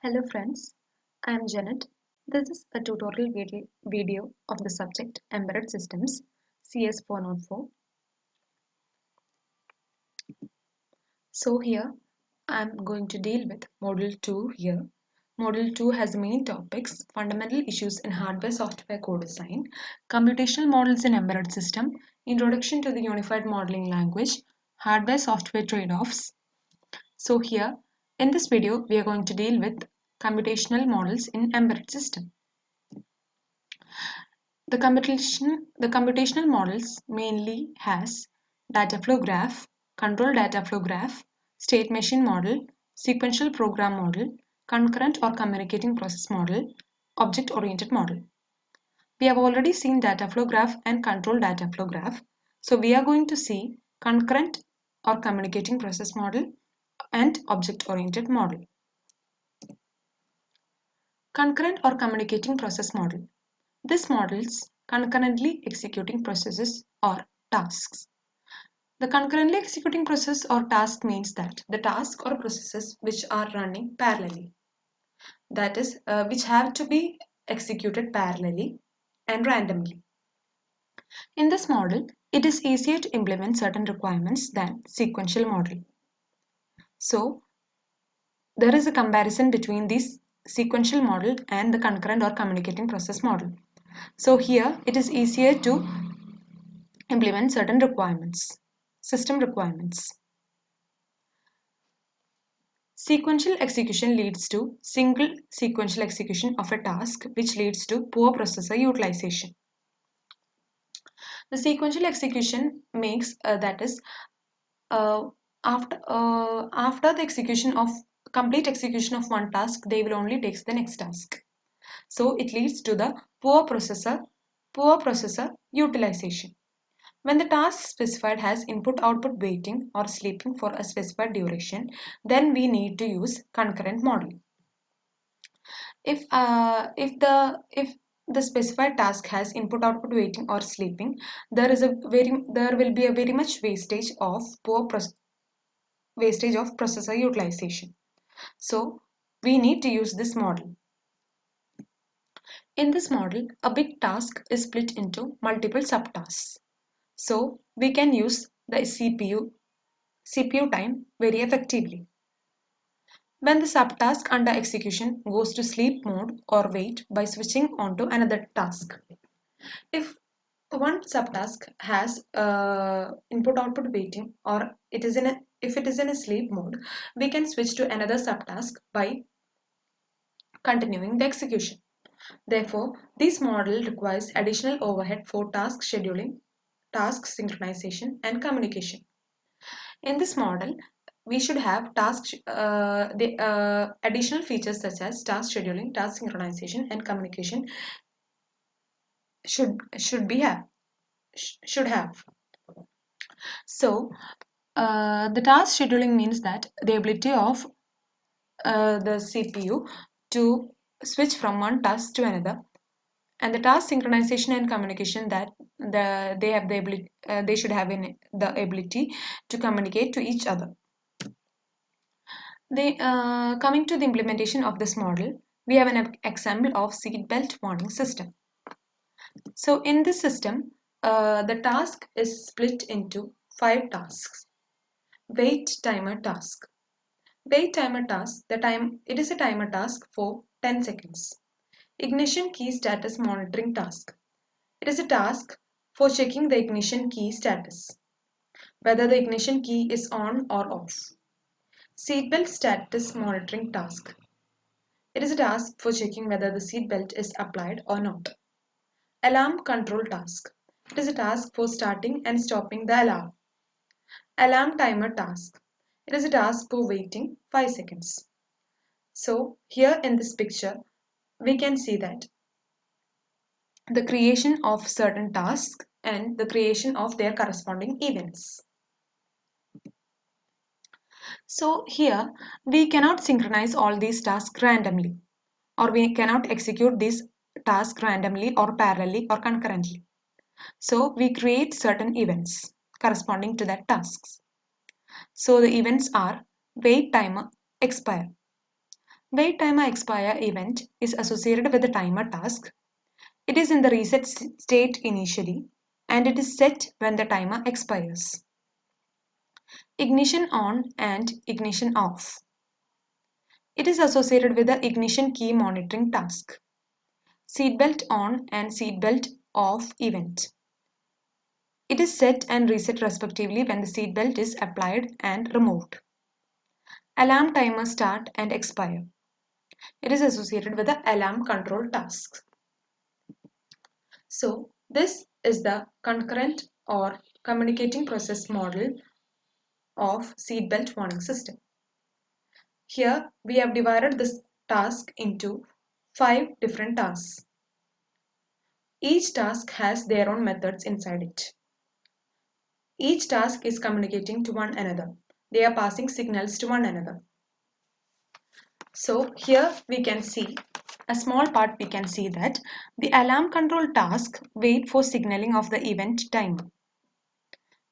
Hello friends, I am Janet. This is a tutorial video of the subject Embedded Systems CS404. So here I am going to deal with Module 2 here. Module 2 has the main topics: fundamental issues in hardware-software co-design, computational models in embedded system, introduction to the unified modeling language, hardware-software trade-offs. So here in this video we are going to deal with computational models in embedded system. The computational models mainly has data flow graph, control data flow graph, state machine model, sequential program model, concurrent or communicating process model, object-oriented model. We have already seen data flow graph and control data flow graph. So we are going to see concurrent or communicating process model and object-oriented model. Concurrent or communicating process model. This models concurrently executing processes or tasks. The concurrently executing process or task means that the task or processes which are running parallelly, that is, which have to be executed parallelly and randomly. In this model, it is easier to implement certain requirements than sequential model. So, there is a comparison between this sequential model and the concurrent or communicating process model. So here it is easier to implement certain requirements, system requirements. Sequential execution leads to single sequential execution of a task, which leads to poor processor utilization. The sequential execution makes that is after the execution of complete execution of one task, they will only take the next task. So it leads to the poor processor utilization. When the task specified has input-output waiting or sleeping for a specified duration, then we need to use concurrent model. If the specified task has input-output waiting or sleeping, there will be a very much wastage of processor utilization. So we need to use this model. In this model, a big task is split into multiple subtasks. So we can use the CPU time very effectively. When the subtask under execution goes to sleep mode or wait by switching on to another task. If one subtask has input-output waiting, or if it is in a sleep mode, we can switch to another subtask by continuing the execution. Therefore, this model requires additional overhead for task scheduling, task synchronization, and communication. In this model, we should have additional features such as task scheduling, task synchronization, and communication should have. So the task scheduling means that the ability of the CPU to switch from one task to another, and the task synchronization and communication that they should have in the ability to communicate to each other. Coming to the implementation of this model, we have an example of seatbelt warning system. So in this system, the task is split into 5 tasks. Wait timer task. Wait timer task, it is a timer task for 10 seconds. Ignition key status monitoring task. It is a task for checking the ignition key status, whether the ignition key is on or off. Seatbelt status monitoring task. It is a task for checking whether the seatbelt is applied or not. Alarm control task. It is a task for starting and stopping the alarm. Alarm timer task. It is a task for waiting 5 seconds. So here in this picture, we can see that the creation of certain tasks and the creation of their corresponding events. So here we cannot synchronize all these tasks randomly, or we cannot execute these tasks randomly or parallelly or concurrently. So we create certain events corresponding to that tasks. So the events are wait timer expire. Wait timer expire event is associated with the timer task. It is in the reset state initially and it is set when the timer expires. Ignition on and ignition off. It is associated with the ignition key monitoring task. Seatbelt on and seatbelt off event. It is set and reset respectively when the seatbelt is applied and removed. Alarm timer start and expire. It is associated with the alarm control tasks. So this is the concurrent or communicating process model of seatbelt warning system. Here we have divided this task into 5 different tasks. Each task has their own methods inside it. Each task is communicating to one another. They are passing signals to one another. So here we can see a small part. We can see that the alarm control task wait for signaling of the event timer.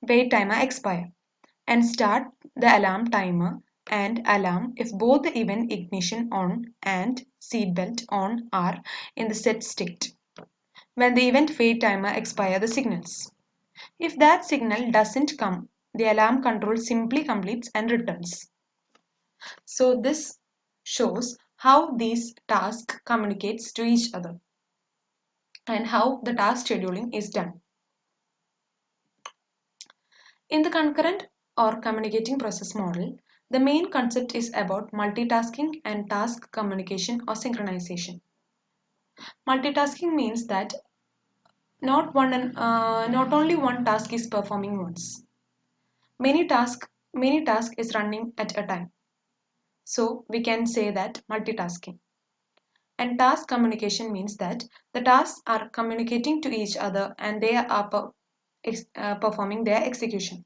Wait timer expire and start the alarm timer and alarm if both the event ignition on and seatbelt on are in the set state. When the event wait timer expire the signals. If that signal doesn't come, the alarm control simply completes and returns. So this shows how these tasks communicates to each other and how the task scheduling is done. In the concurrent or communicating process model, the main concept is about multitasking and task communication or synchronization. Multitasking means that not only one task is performing once. Many task is running at a time. So we can say that multitasking. And task communication means that the tasks are communicating to each other and they are performing their execution.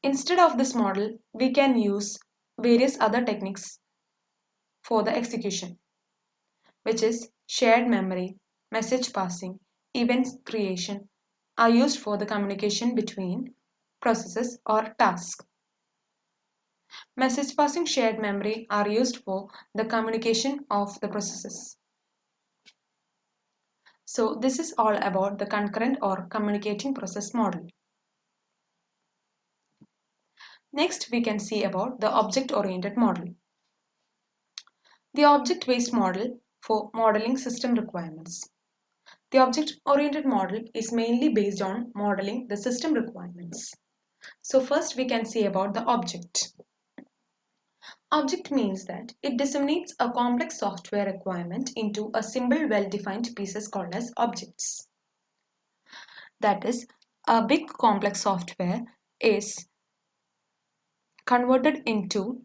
Instead of this model, we can use various other techniques for the execution, which is shared memory, message passing, event creation are used for the communication between processes or tasks. Message passing, shared memory are used for the communication of the processes. So this is all about the concurrent or communicating process model. Next, we can see about the object-oriented model. The object-based model for modeling system requirements. The object-oriented model is mainly based on modeling the system requirements. So first we can see about the object. Object means that it disseminates a complex software requirement into a simple well-defined pieces called as objects. That is, a big complex software is converted into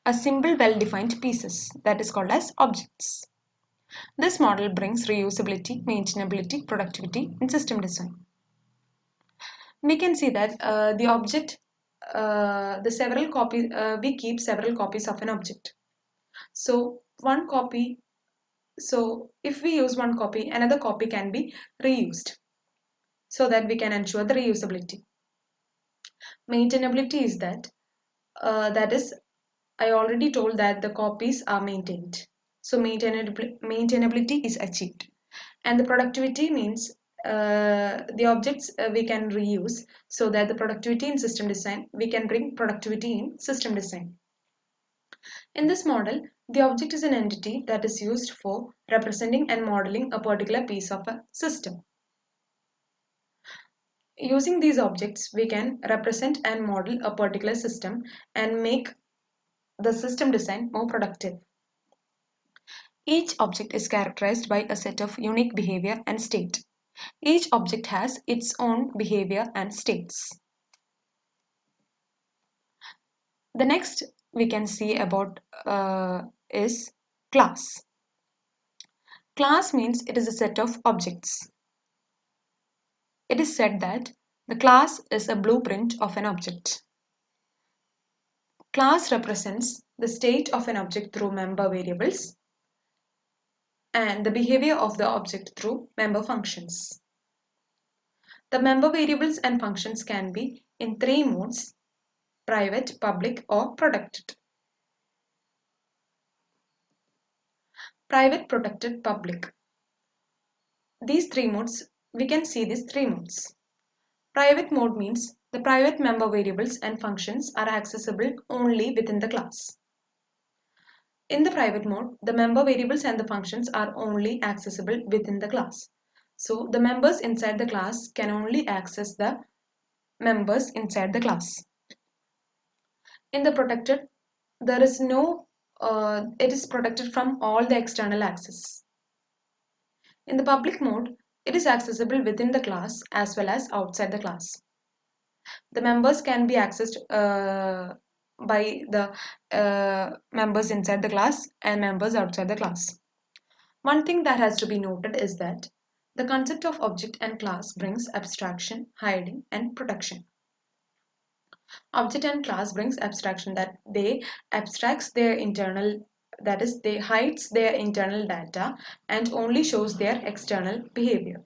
a simple well-defined pieces that is called as objects. This model brings reusability, maintainability, productivity in system design. We can see that the object, we keep several copies of an object. So one copy, so if we use one copy, another copy can be reused so that we can ensure the reusability. Maintainability is that, I already told that the copies are maintained. So maintainability is achieved. And the productivity means the objects we can reuse so that the productivity in system design, we can bring productivity in system design. In this model, the object is an entity that is used for representing and modeling a particular piece of a system. Using these objects, we can represent and model a particular system and make the system design more productive. Each object is characterized by a set of unique behavior and state. Each object has its own behavior and states. The next we can see about is class. Class means it is a set of objects. It is said that the class is a blueprint of an object. Class represents the state of an object through member variables and the behavior of the object through member functions. The member variables and functions can be in 3 modes. private, public, or protected. Private, protected, public. These three modes, we can see these three modes. Private mode means the private member variables and functions are accessible only within the class. In the private mode, the member variables and the functions are only accessible within the class. So the members inside the class can only access the members inside the class. In the protected, there is no, it is protected from all the external access. In the public mode, it is accessible within the class as well as outside the class. The members can be accessed by the members inside the class and members outside the class. One thing that has to be noted is that the concept of object and class brings abstraction, hiding, and protection. Object and class brings abstraction, that they abstracts their internal, that is, they hides their internal data and only shows their external behavior.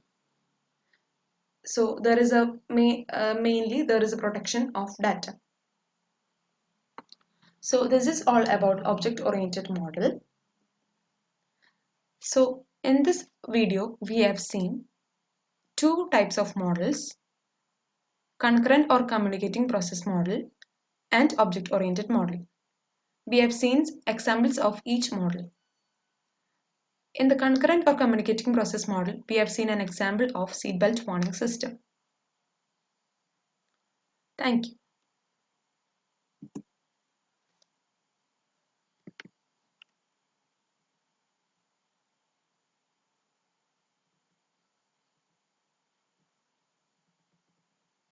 So there is mainly there is a protection of data. So this is all about object-oriented model. So in this video, we have seen two types of models: concurrent or communicating process model and object-oriented model. We have seen examples of each model. In the concurrent or communicating process model, we have seen an example of seatbelt warning system. Thank you.